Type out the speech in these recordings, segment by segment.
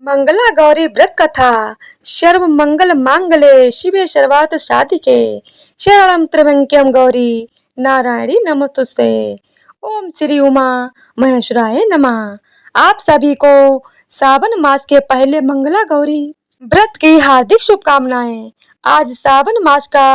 मंगला गौरी व्रत कथा। सर्व मंगल मांगल्ये शिवे सर्वार्थ साधिके शरणं त्र्यंबकं गौरी नारायणी नमोस्तुते। ओम श्री उमा महेश्वराय नमः। आप सभी को सावन मास के पहले मंगला गौरी व्रत की हार्दिक शुभकामनाएं। आज सावन मास का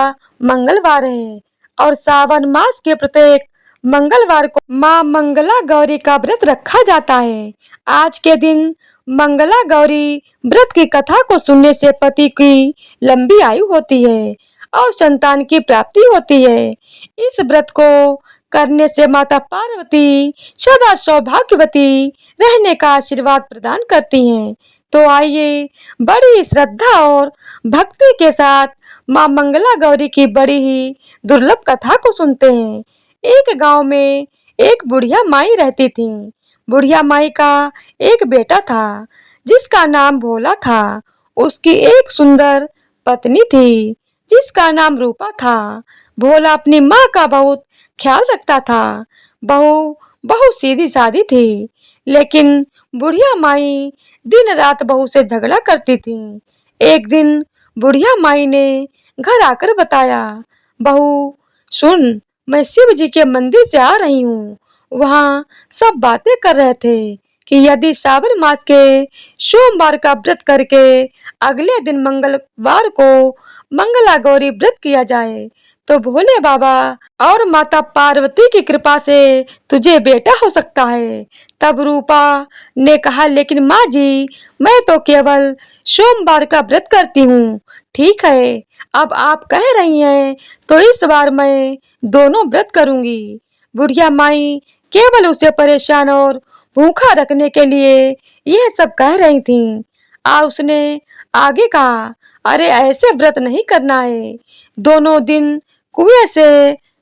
मंगलवार है और सावन मास के प्रत्येक मंगलवार को मां मंगला गौरी का व्रत रखा जाता है। आज के दिन मंगला गौरी व्रत की कथा को सुनने से पति की लंबी आयु होती है और संतान की प्राप्ति होती है। इस व्रत को करने से माता पार्वती सदा सौभाग्यवती रहने का आशीर्वाद प्रदान करती हैं। तो आइए बड़ी श्रद्धा और भक्ति के साथ मां मंगला गौरी की बड़ी ही दुर्लभ कथा को सुनते हैं। एक गांव में एक बुढ़िया माई रहती थी। बुढ़िया माई का एक बेटा था जिसका नाम भोला था। उसकी एक सुंदर पत्नी थी जिसका नाम रूपा था। भोला अपनी माँ का बहुत ख्याल रखता था। बहू बहुत सीधी सादी थी, लेकिन बुढ़िया माई दिन रात बहू से झगड़ा करती थी। एक दिन बुढ़िया माई ने घर आकर बताया, बहू सुन, मैं शिव जी के मंदिर से आ रही हूँ। वहाँ सब बातें कर रहे थे कि यदि सावन मास के सोमवार का व्रत करके अगले दिन मंगलवार को मंगला गौरी व्रत किया जाए तो भोले बाबा और माता पार्वती की कृपा से तुझे बेटा हो सकता है। तब रूपा ने कहा, लेकिन माँ जी, मैं तो केवल सोमवार का व्रत करती हूँ। ठीक है, अब आप कह रही हैं तो इस बार मैं दोनों व्रत करूंगी। बुढ़िया माई केवल उसे परेशान और भूखा रखने के लिए यह सब कह रही थी। उसने आगे कहा, अरे ऐसे व्रत नहीं करना है। दोनों दिन कुएं से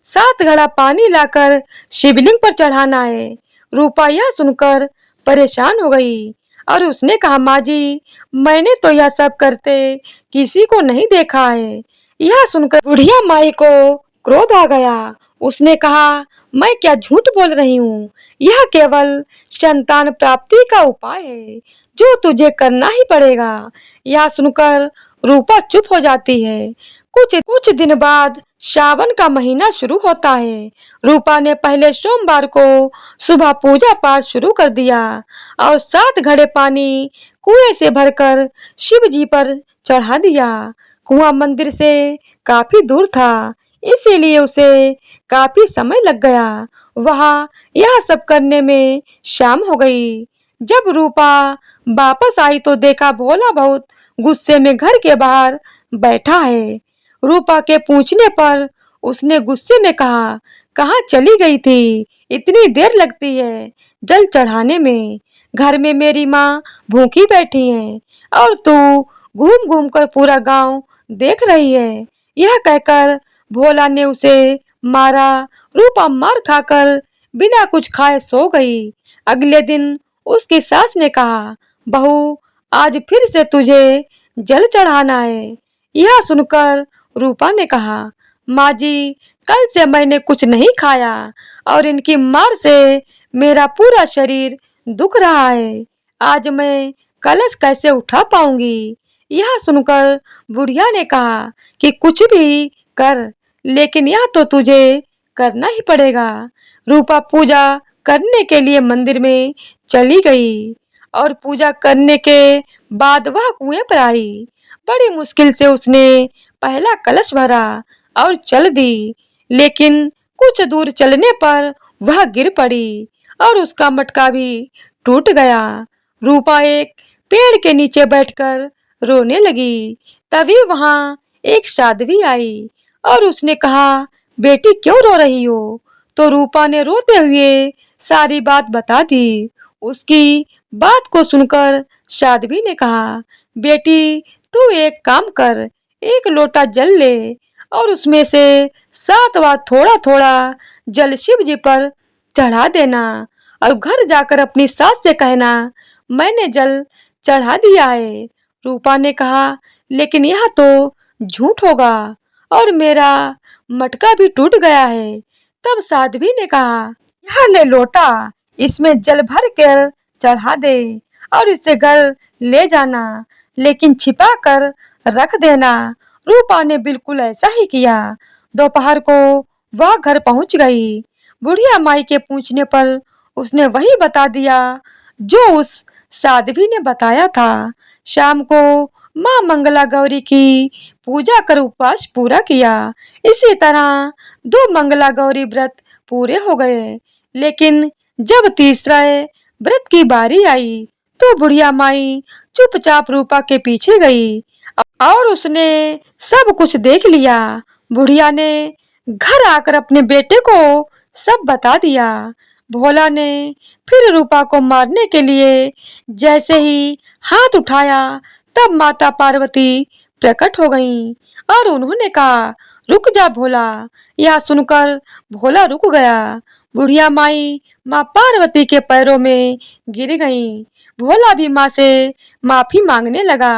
7 घड़ा पानी लाकर शिवलिंग पर चढ़ाना है। रूपा यह सुनकर परेशान हो गई और उसने कहा, माँ जी, मैंने तो यह सब करते किसी को नहीं देखा है। यह सुनकर बुढ़िया माई को क्रोध आ गया। उसने कहा, मैं क्या झूठ बोल रही हूँ। यह केवल संतान प्राप्ति का उपाय है जो तुझे करना ही पड़ेगा। यह सुनकर रूपा चुप हो जाती है। कुछ दिन बाद सावन का महीना शुरू होता है। रूपा ने पहले सोमवार को सुबह पूजा पाठ शुरू कर दिया और 7 घड़े पानी कुएं से भरकर शिव जी पर चढ़ा दिया। कुआं मंदिर से काफी दूर था, इसीलिए उसे काफी समय लग गया। वहाँ यह सब करने में शाम हो गई। जब रूपा वापस आई तो देखा भोला बहुत गुस्से में घर के बाहर बैठा है। रूपा के पूछने पर उसने गुस्से में कहा, कहाँ चली गई थी? इतनी देर लगती है जल चढ़ाने में। घर में मेरी माँ भूखी बैठी है और तू घूम घूम कर पूरा गांव देख रही है। यह कहकर भोला ने उसे मारा। रूपा मार खाकर बिना कुछ खाए सो गई। अगले दिन उसकी सास ने कहा, बहू, आज फिर से तुझे जल चढ़ाना है। यह सुनकर रूपा ने कहा, माँ जी, कल से मैंने कुछ नहीं खाया और इनकी मार से मेरा पूरा शरीर दुख रहा है। आज मैं कलश कैसे उठा पाऊंगी? यह सुनकर बुढ़िया ने कहा कि कुछ भी कर, लेकिन यह तो तुझे करना ही पड़ेगा। रूपा पूजा करने के लिए मंदिर में चली गई और पूजा करने के बाद वह कुएं पर आई। बड़ी मुश्किल से उसने पहला कलश भरा और चल दी, लेकिन कुछ दूर चलने पर वह गिर पड़ी और उसका मटका भी टूट गया। रूपा एक पेड़ के नीचे बैठकर रोने लगी। तभी वहां एक साध्वी आई और उसने कहा, बेटी, क्यों रो रही हो? तो रूपा ने रोते हुए सारी बात बता दी। उसकी बात को सुनकर साध्वी ने कहा, बेटी, तू एक काम कर, एक लोटा जल ले और उसमें से 7 बार थोड़ा थोड़ा जल शिव जी पर चढ़ा देना और घर जाकर अपनी सास से कहना, मैंने जल चढ़ा दिया है। रूपा ने कहा, लेकिन यह तो झूठ होगा और मेरा मटका भी टूट गया है। तब साध्वी ने कहा, यह ले लोटा, इसमें जल भर कर चढ़ा दे और इसे घर ले जाना, लेकिन छिपा कर रख देना। रूपा ने बिल्कुल ऐसा ही किया। दोपहर को वह घर पहुंच गई। बुढ़िया माई के पूछने पर उसने वही बता दिया जो उस साध्वी ने बताया था। शाम को माँ मंगला गौरी की पूजा कर उपवास पूरा किया। इसी तरह 2 मंगला गौरी व्रत पूरे हो गए। लेकिन जब तीसरा व्रत की बारी आई तो बुढ़िया माई चुपचाप रूपा के पीछे गई और उसने सब कुछ देख लिया। बुढ़िया ने घर आकर अपने बेटे को सब बता दिया। भोला ने फिर रूपा को मारने के लिए जैसे ही हाथ उठाया तब माता पार्वती प्रकट हो गईं और उन्होंने कहा, रुक जा भोला। यह सुनकर भोला रुक गया। बुढ़िया माई माँ पार्वती के पैरों में गिर गईं। भोला भी माँ से माफी मांगने लगा।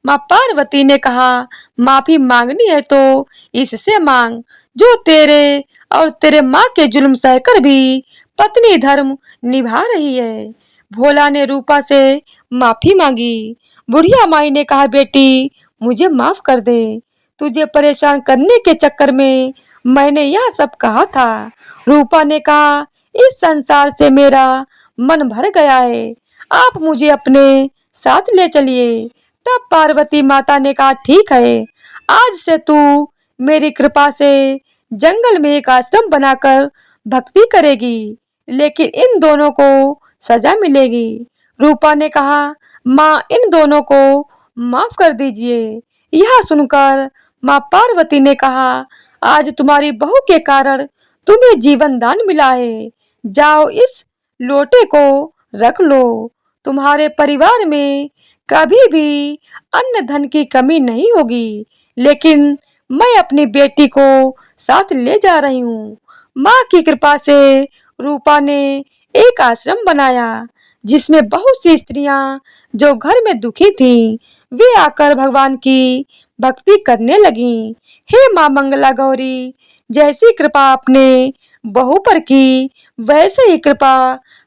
माँ पार्वती ने कहा, माफी मांगनी है तो इससे मांग जो तेरे और तेरे माँ के जुल्म सहकर भी पत्नी धर्म निभा रही है। भोला ने रूपा से माफी मांगी। बुढ़िया माई ने कहा, बेटी मुझे माफ कर दे। तुझे परेशान करने के चक्कर में मैंने यह सब कहा था। रूपा ने कहा, इस संसार से मेरा मन भर गया है, आप मुझे अपने साथ ले चलिए। तब पार्वती माता ने कहा, ठीक है, आज से तू मेरी कृपा से जंगल में एक आश्रम बनाकर भक्ति करेगी, लेकिन इन दोनों को सजा मिलेगी। रूपा ने कहा, माँ इन दोनों को माफ कर दीजिए। यह सुनकर माँ पार्वती ने कहा, आज तुम्हारी बहू के कारण तुम्हें जीवन दान मिला है। जाओ इस लोटे को रख लो। तुम्हारे परिवार में कभी भी अन्न धन की कमी नहीं होगी। लेकिन मैं अपनी बेटी को साथ ले जा रही हूँ। माँ की कृपा से रूपा ने एक आश्रम बनाया जिसमें बहुत सी स्त्रियां जो घर में दुखी थीं, वे आकर भगवान की भक्ति करने लगीं। हे माँ मंगला गौरी, जैसी कृपा आपने बहू पर की वैसे ही कृपा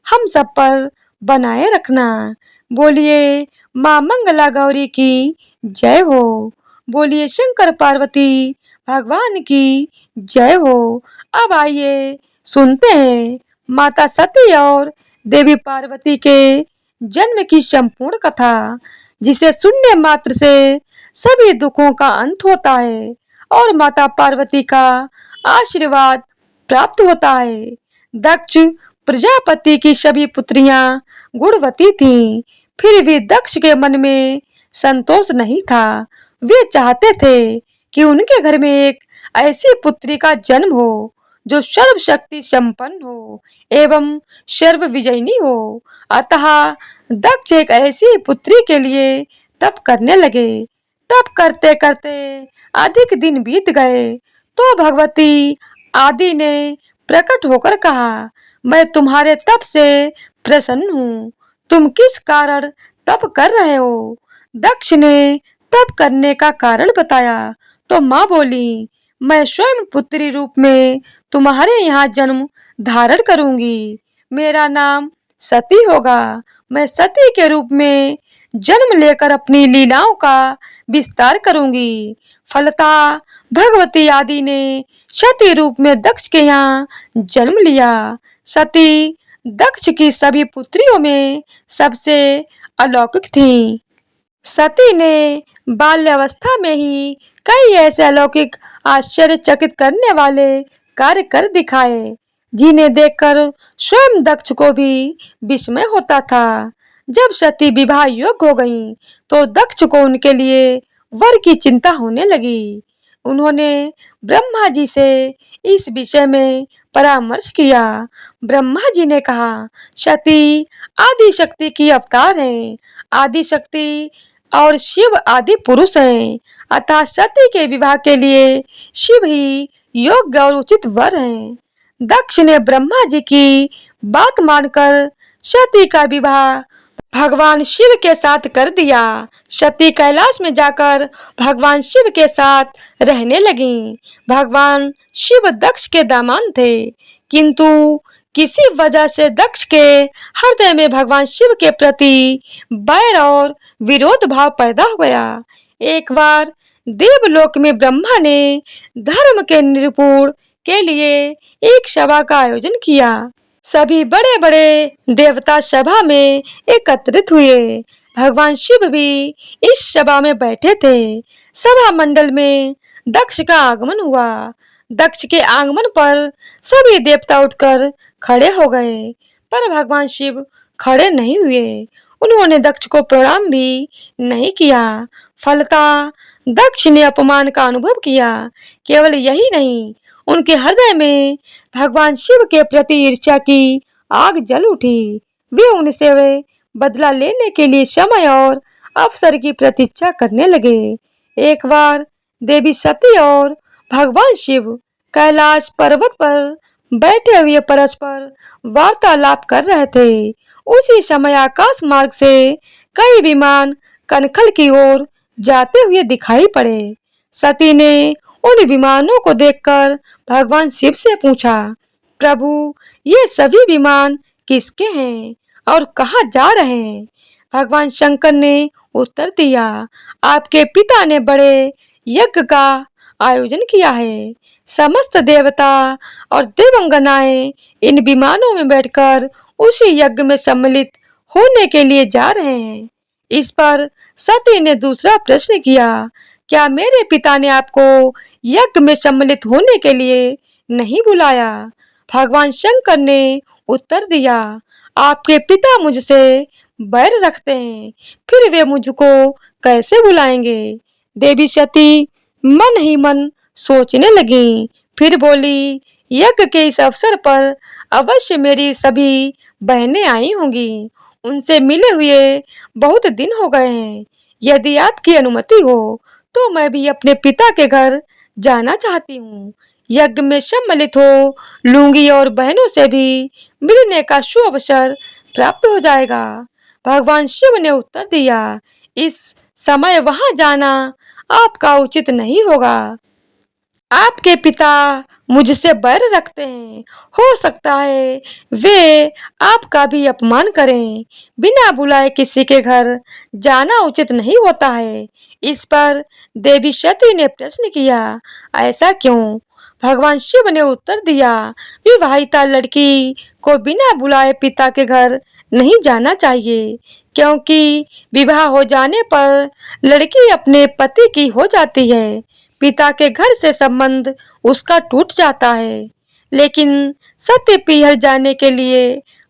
हम सब पर बनाए रखना। बोलिए माँ मंगला गौरी की जय हो। बोलिए शंकर पार्वती भगवान की जय हो। अब आइए सुनते हैं माता सती और देवी पार्वती के जन्म की संपूर्ण कथा, जिसे सुनने मात्र से सभी दुखों का अंत होता है और माता पार्वती का आशीर्वाद प्राप्त होता है। दक्ष प्रजापति की सभी पुत्रियां गुणवती थीं, फिर भी दक्ष के मन में संतोष नहीं था। वे चाहते थे कि उनके घर में एक ऐसी पुत्री का जन्म हो जो सर्वशक्ति संपन्न हो एवं सर्व विजयिनी हो। अतः दक्ष एक ऐसी पुत्री के लिए तप करने लगे। तप करते करते अधिक दिन बीत गए तो भगवती आदि ने प्रकट होकर कहा, मैं तुम्हारे तप से प्रसन्न हूँ। तुम किस कारण तप कर रहे हो? दक्ष ने तप करने का कारण बताया तो माँ बोली, मैं स्वयं पुत्री रूप में तुम्हारे यहाँ जन्म धारण करूंगी। मेरा नाम सती होगा। मैं सती के रूप में जन्म लेकर अपनी लीलाओं का विस्तार करूंगी। फलतः भगवती आदि ने सती रूप में दक्ष के यहाँ जन्म लिया। सती दक्ष की सभी पुत्रियों में सबसे अलौकिक थी। सती ने बाल्यावस्था में ही कई ऐसे अलौकिक आश्चर्यचकित करने वाले कार्य कर दिखाए जिन्हें देखकर स्वयं दक्ष को भी विस्मय होता था। जब सती विवाह योग्य हो गईं, तो दक्ष को उनके लिए वर की चिंता होने लगी। उन्होंने ब्रह्मा जी से इस विषय में परामर्श किया। ब्रह्मा जी ने कहा, सती आदि शक्ति की अवतार है। आदि शक्ति और शिव आदि पुरुष हैं, अतः सती के विवाह के लिए शिव ही योग्य और उचित वर हैं। दक्ष ने ब्रह्मा जी की बात मानकर सती का विवाह भगवान शिव के साथ कर दिया। सती कैलाश में जाकर भगवान शिव के साथ रहने लगी। भगवान शिव दक्ष के दामाद थे, किंतु किसी वजह से दक्ष के हृदय में भगवान शिव के प्रति बैर और विरोध भाव पैदा हो गया। एक बार देवलोक में ब्रह्मा ने धर्म के निरूपण के लिए एक सभा का आयोजन किया। सभी बड़े बड़े देवता सभा में एकत्रित हुए। भगवान शिव भी इस सभा में बैठे थे। सभा मंडल में दक्ष का आगमन हुआ। दक्ष के आगमन पर सभी देवता उठकर खड़े हो गए, पर भगवान शिव खड़े नहीं हुए। उन्होंने दक्ष को प्रणाम भी नहीं किया। फलतः दक्ष ने अपमान का अनुभव किया। केवल यही नहीं, उनके हृदय में भगवान शिव के प्रति ईर्ष्या की आग जल उठी। वे बदला लेने के लिए समय और अवसर की प्रतीक्षा करने लगे। एक बार देवी सती और भगवान शिव कैलाश पर्वत पर बैठे हुए परस्पर वार्तालाप कर रहे थे। उसी समय आकाश मार्ग से कई विमान कनखल की ओर जाते हुए दिखाई पड़े। सती ने उन विमानों को देखकर भगवान शिव से पूछा, प्रभु, ये सभी विमान किसके हैं और कहाँ जा रहे हैं? भगवान शंकर ने उत्तर दिया, आपके पिता ने बड़े यज्ञ का आयोजन किया है। समस्त देवता और देवांगनाएं इन विमानों में बैठकर उसी यज्ञ में सम्मिलित होने के लिए जा रहे हैं। इस पर सती ने दूसरा प्रश्न किया, क्या मेरे पिता ने आपको यज्ञ में सम्मिलित होने के लिए नहीं बुलाया? भगवान शंकर ने उत्तर दिया, आपके पिता मुझसे बैर रखते हैं, फिर वे मुझको कैसे बुलाएंगे? देवी सती मन ही मन सोचने लगी, फिर बोली, यज्ञ के इस अवसर पर अवश्य मेरी सभी बहनें आई होंगी। उनसे मिले हुए बहुत दिन हो गए हैं। यदि आपकी अनुमति हो तो मैं भी अपने पिता के घर जाना चाहती हूँ। यज्ञ में सम्मिलित हो लूंगी और बहनों से भी मिलने का शुभ अवसर प्राप्त हो जाएगा। भगवान शिव ने उत्तर दिया, इस समय वहां जाना आपका उचित नहीं होगा। आपके पिता मुझसे बैर रखते हैं। हो सकता है वे आपका भी अपमान करें। बिना बुलाए किसी के घर जाना उचित नहीं होता है। इस पर देवी सती ने प्रश्न किया, ऐसा क्यों? भगवान शिव ने उत्तर दिया, विवाहिता लड़की को बिना बुलाए पिता के घर नहीं जाना चाहिए, क्योंकि विवाह हो जाने पर लड़की अपने पति की हो जाती है। पिता के घर से संबंध उसका टूट जाता है। लेकिन सती पीहर जाने के लिए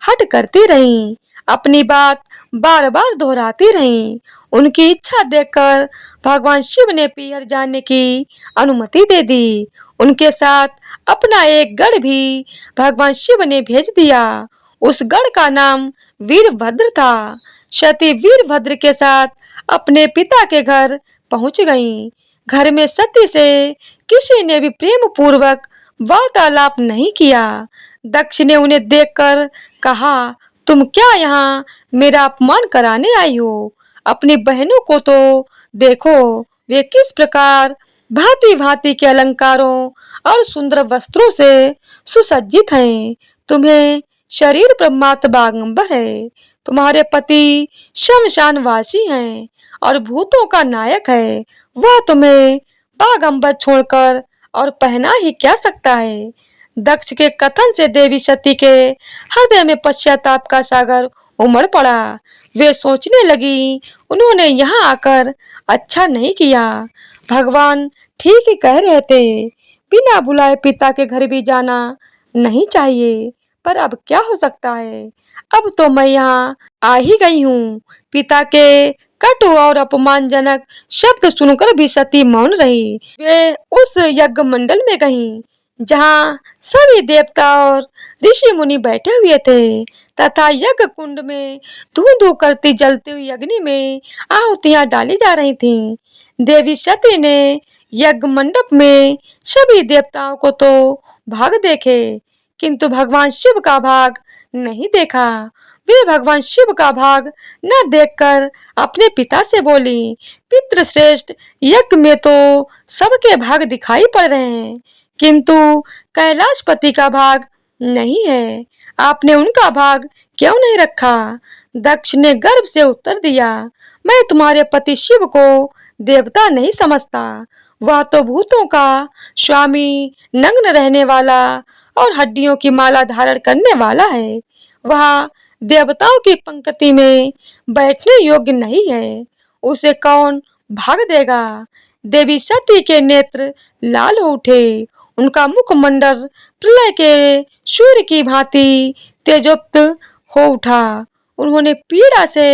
हट करती रहीं, अपनी बात बार बार दोहराती रहीं। उनकी इच्छा देखकर भगवान शिव ने पीहर जाने की अनुमति दे दी। उनके साथ अपना एक गढ़ भी भगवान शिव ने भेज दिया। उस गढ़ का नाम वीरभद्र था। सती वीरभद्र के साथ अपने पिता के घर पहुंच गईं। घर में सती से किसी ने भी प्रेम पूर्वक वार्तालाप नहीं किया। दक्ष ने उन्हें देखकर कहा, तुम क्या यहाँ मेरा अपमान कराने आई हो? अपनी बहनों को तो देखो, वे किस प्रकार भांति भांति के अलंकारों और सुंदर वस्त्रों से सुसज्जित हैं। तुम्हें शरीर पर मात्र बागंबर है। तुम्हारे पति शमशान वासी हैं और भूतों का नायक है। वह तुम्हें बागंबर छोड़कर और पहना ही क्या सकता है? दक्ष के कथन से देवी सती के हृदय में पश्चाताप का सागर उमड़ पड़ा। वे सोचने लगी, उन्होंने यहाँ आकर अच्छा नहीं किया। भगवान ठीक ही कह रहे थे, बिना बुलाए पिता के घर भी जाना नहीं चाहिए। पर अब क्या हो सकता है? अब तो मैं यहाँ आ ही गई हूँ। पिता के कटु और अपमानजनक शब्द सुनकर भी सती मौन रही। वे उस यज्ञ मंडल में गईं, जहाँ सभी देवता और ऋषि मुनि बैठे हुए थे तथा यज्ञ कुंड में धू धू करती जलती हुई अग्नि में आहुतियां डाली जा रही थीं। देवी सती ने यज्ञ मंडप में सभी देवताओं को तो भाग देखे, किंतु भगवान शिव का भाग नहीं देखा। वे भगवान शिव का भाग न देखकर अपने पिता से बोली, पितृश्रेष्ठ, यज्ञ में तो सबके भाग दिखाई पड़ रहे हैं, किंतु कैलाशपति का भाग नहीं है। आपने उनका भाग क्यों नहीं रखा? दक्ष ने गर्व से उत्तर दिया, मैं तुम्हारे पति शिव को देवता नहीं समझता। वह तो भूतों का स्वामी, नग्न रहने वाला और हड्डियों की माला धारण करने वाला है। वह देवताओं की पंक्ति में बैठने योग्य नहीं है। उसे कौन भाग देगा? देवी सती के नेत्र लाल हो उठे। उनका मुखमंडल प्रलय के सूर्य की भांति तेजोक्त हो उठा। उन्होंने पीड़ा से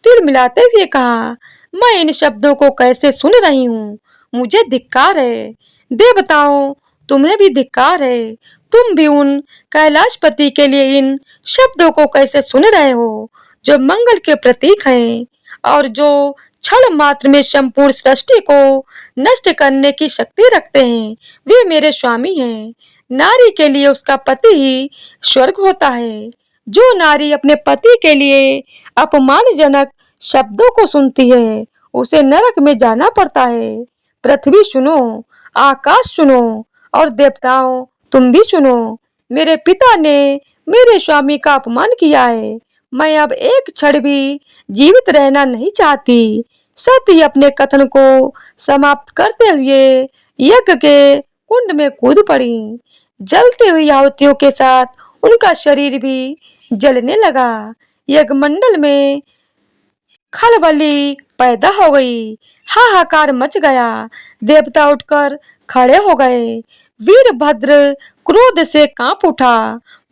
तिल मिलाते हुए कहा, मैं इन शब्दों को कैसे सुन रही हूँ? मुझे धिक्कार है। देवताओं, तुम्हें भी धिक्कार है। तुम भी उन कैलाशपति के लिए इन शब्दों को कैसे सुन रहे हो, जो मंगल के प्रतीक हैं और जो क्षण मात्र में संपूर्ण सृष्टि को नष्ट करने की शक्ति रखते हैं। वे मेरे स्वामी हैं। नारी के लिए उसका पति ही स्वर्ग होता है। जो नारी अपने पति के लिए अपमानजनक शब्दों को सुनती है, उसे नरक में जाना पड़ता है। पृथ्वी सुनो, आकाश सुनो और देवताओं, तुम भी सुनो। मेरे पिता ने मेरे स्वामी का अपमान किया है। मैं अब एक क्षण भी जीवित रहना नहीं चाहती। सती अपने कथन को समाप्त करते हुए यज्ञ के कुंड में कूद पड़ी। जलती हुई आहुतियों के साथ उनका शरीर भी जलने लगा। यज्ञ मंडल में खलबली पैदा हो गई। हाहाकार मच गया। देवता उठकर खड़े हो गए। वीरभद्र क्रोध से कांप उठा।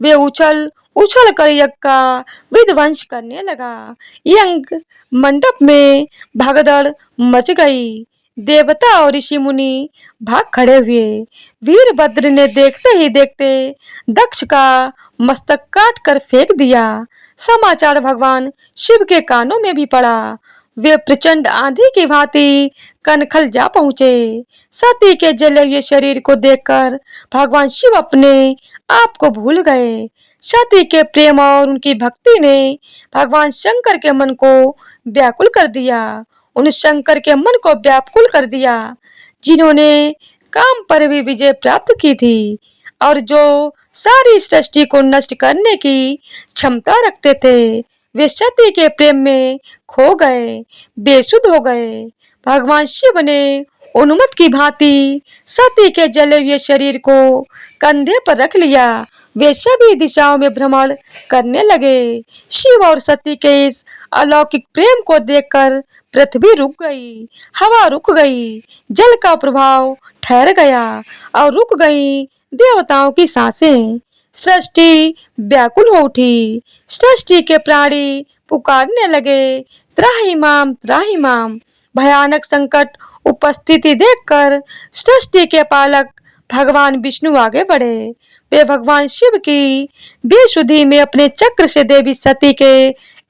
वे उछल उछल कर यज्ञ का विध्वंस करने लगा। यज्ञ मंडप में भगदड़ मच गई। देवता और ऋषि मुनि भाग खड़े हुए। वीरभद्र ने देखते ही देखते दक्ष का मस्तक काट कर फेंक दिया। समाचार भगवान शिव के कानों में भी पड़ा। वे प्रचंड आंधी की भांति कनखल जा पहुंचे। सती के जले हुए शरीर को देखकर भगवान शिव अपने आप को भूल गए। सती के प्रेम और उनकी भक्ति ने भगवान शंकर के मन को व्याकुल कर दिया। उन शंकर के मन को व्याकुल कर दिया जिन्होंने काम पर भी विजय प्राप्त की थी और जो सारी सृष्टि को नष्ट करने की क्षमता रखते थे। वे सती के प्रेम में खो गए, बेसुध हो गए। भगवान शिव ने उन्मत्त की भांति सती के जले हुए शरीर को कंधे पर रख लिया। वे सभी दिशाओं में भ्रमण करने लगे। शिव और सती के इस अलौकिक प्रेम को देखकर पृथ्वी रुक गई, हवा रुक गई, जल का प्रभाव ठहर गया और रुक गई देवताओं की सांसें। सृष्टि व्याकुल हो उठी। सृष्टि के प्राणी पुकारने लगे, त्राहि माम, त्राहि माम। भयानक संकट उपस्थिति देखकर सृष्टि के पालक भगवान विष्णु आगे बढ़े। वे भगवान शिव की बेसुधी में अपने चक्र से देवी सती के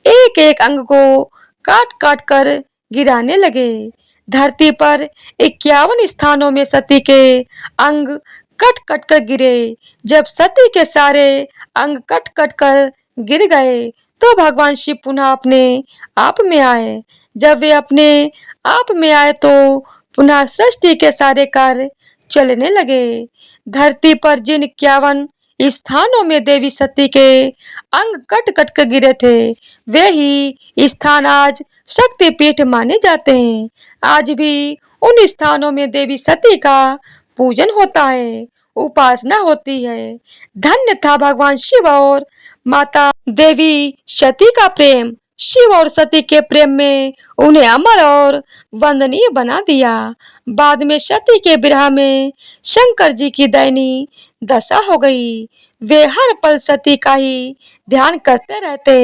एक एक अंग को काट काट कर गिराने लगे। धरती पर 51 स्थानों में सती के अंग कट कट कर गिरे। जब सती के सारे अंग कट कट कर गिर गए तो भगवान शिव पुनः अपने आप में आए। जब वे अपने आप में आए तो पुनः सृष्टि के सारे कार्य चलने लगे। धरती पर जिन 51 स्थानों में देवी सती के अंग कट कट कर गिरे थे, वे ही स्थान आज शक्तिपीठ माने जाते हैं। आज भी उन स्थानों में देवी सती का पूजन होता है, उपासना होती है। धन्य था भगवान शिव और माता देवी सती का प्रेम। शिव और सती के प्रेम में उन्हें अमर और वंदनीय बना दिया। बाद में सती के विरह में शंकर जी की दयनीय दशा हो गई। वे हर पल सती का ही ध्यान करते रहते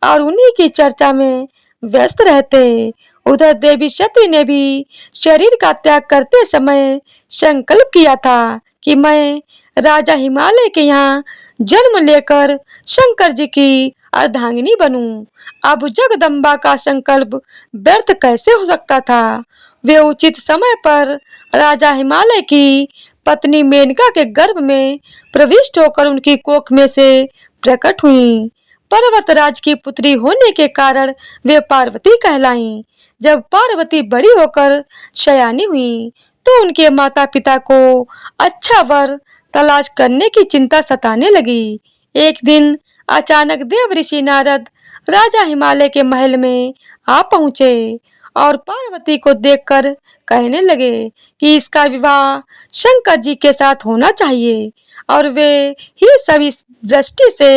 और उन्हीं की चर्चा में व्यस्त रहते। उधर देवी सती ने भी शरीर का त्याग करते समय संकल्प किया था कि मैं राजा हिमालय के यहाँ जन्म लेकर शंकर जी की अर्धांगिनी बनूं। अब जगदम्बा का संकल्प व्यर्थ कैसे हो सकता था? वे उचित समय पर राजा हिमालय की पत्नी मेनका के गर्भ में प्रविष्ट होकर उनकी कोख में से प्रकट हुईं। पर्वतराज की पुत्री होने के कारण वे पार्वती कहलाईं। जब पार्वती बड़ी होकर सयानी हुईं तो उनके माता पिता को अच्छा वर तलाश करने की चिंता सताने लगी। एक दिन अचानक देव ऋषि नारद राजा हिमालय के महल में आ पहुंचे और पार्वती को देखकर कहने लगे कि इसका विवाह शंकर जी के साथ होना चाहिए और वे ही सभी दृष्टि से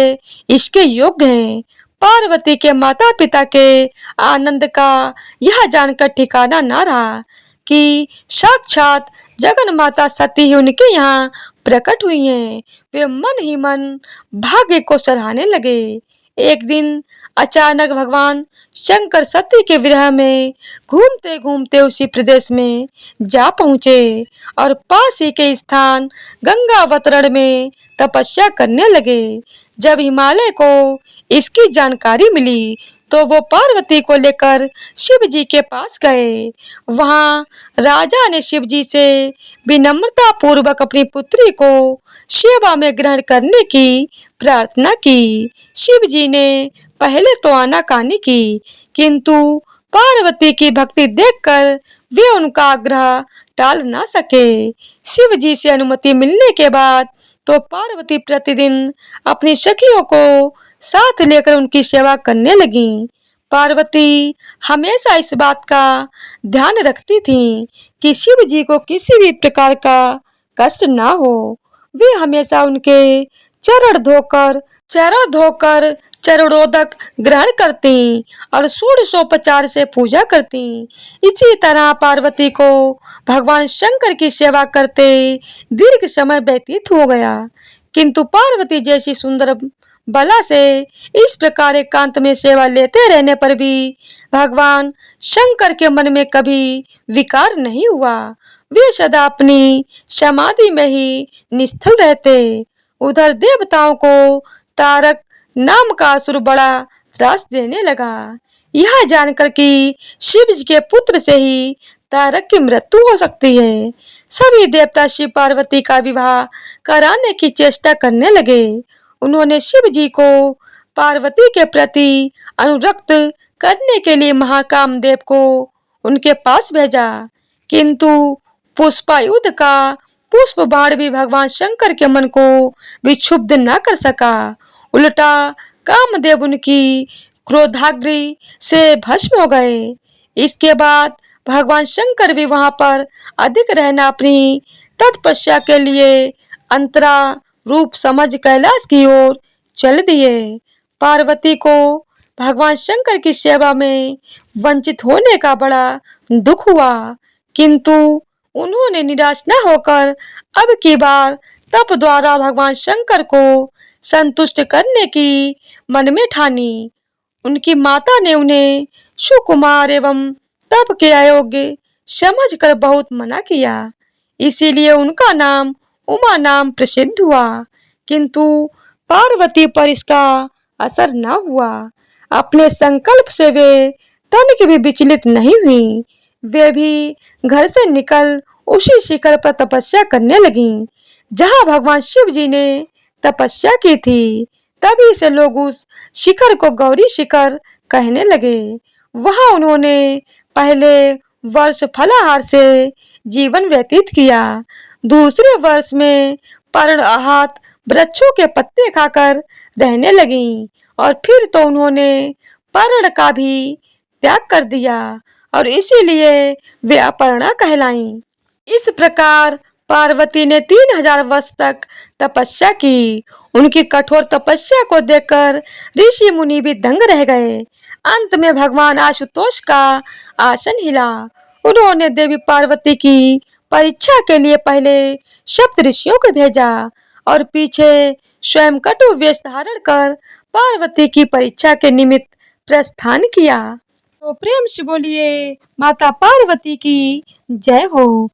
इसके योग्य हैं। पार्वती के माता पिता के आनंद का यह जानकर ठिकाना न रहा कि साक्षात जगन माता सती ही उनके यहाँ प्रकट हुई हैं। वे मन ही मन भाग्य को सराहने लगे। एक दिन अचानक भगवान शंकर सती के विरह में घूमते घूमते उसी प्रदेश में जा पहुंचे और पास ही के स्थान गंगावतरण में तपस्या करने लगे। जब हिमालय को इसकी जानकारी मिली तो वो पार्वती को लेकर शिव जी के पास गए। वहां राजा ने शिव जी से विनम्रता पूर्वक अपनी पुत्री को सेवा में ग्रहण करने की प्रार्थना की। शिव जी ने पहले तो आनाकानी की, किंतु पार्वती की भक्ति देखकर वे उनका आग्रह टाल ना सके। शिव जी से अनुमति मिलने के बाद तो पार्वती प्रतिदिन अपनी सखियों को साथ लेकर उनकी सेवा करने लगी। पार्वती हमेशा इस बात का ध्यान रखती थी कि शिव जी को किसी भी प्रकार का कष्ट ना हो। वे हमेशा उनके चरण धोकर चरणोदक ग्रहण करती और षोडशोपचार से पूजा करती। इसी तरह पार्वती को भगवान शंकर की सेवा करते दीर्घ समय व्यतीत हो गया, किंतु पार्वती जैसी सुंदर बला से इस प्रकार एकांत में सेवा लेते रहने पर भी भगवान शंकर के मन में कभी विकार नहीं हुआ। वे सदा अपनी समाधि में ही निश्चल रहते। उधर देवताओं को तारक नाम का असुर बड़ा त्रास देने लगा। यह जानकर कि शिव जी के पुत्र से ही तारक की मृत्यु हो सकती है, सभी देवता शिव पार्वती का विवाह कराने की चेष्टा करने लगे। उन्होंने शिव जी को पार्वती के प्रति अनुरक्त करने के लिए महाकामदेव को उनके पास भेजा, किंतु पुष्पायुध का पुष्प बाण भी भगवान शंकर के मन को विक्षुब्ध न कर सका। उल्टा कामदेव उनकी क्रोधाग्नि से भस्म हो गए। इसके बाद भगवान शंकर भी वहां पर अधिक रहना अपनी तपस्या के लिए अंतरा रूप समझ कैलाश की ओर चल दिए। पार्वती को भगवान शंकर की सेवा में वंचित होने का बड़ा दुख हुआ, किंतु उन्होंने निराश न होकर अब की बार तप द्वारा भगवान शंकर को संतुष्ट करने की मन में ठानी। उनकी माता ने उन्हें सुकुमार एवं तप के अयोग्य समझकर बहुत मना किया, इसीलिए उनका नाम उमा नाम प्रसिद्ध हुआ, किंतु पार्वती पर इसका असर न हुआ। अपने संकल्प से वे तनिक भी विचलित नहीं हुई। वे भी घर से निकल उसी शिखर पर तपस्या करने लगीं, जहां भगवान शिव जी ने तपस्या की थी। तभी से लोग उस शिखर को गौरी शिखर कहने लगे। वहां उन्होंने पहले वर्ष फलाहार से जीवन व्यतीत किया, दूसरे वर्ष में पर्ण आहत वृक्षों के पत्ते खाकर रहने लगीं और फिर तो उन्होंने पर्ण का भी त्याग कर दिया और इसीलिए वे अपर्णा कहलाईं। इस प्रकार पार्वती ने 3000 वर्ष तक तपस्या की। उनकी कठोर तपस्या को देखकर ऋषि मुनि भी दंग रह गए। अंत में भगवान आशुतोष का आसन हिला। उन्होंने देवी पार्वती की परीक्षा के लिए पहले सप्त ऋषियों को भेजा और पीछे स्वयं कटु वेश धारण कर पार्वती की परीक्षा के निमित्त प्रस्थान किया। तो प्रेम से बोलिए माता पार्वती की जय हो।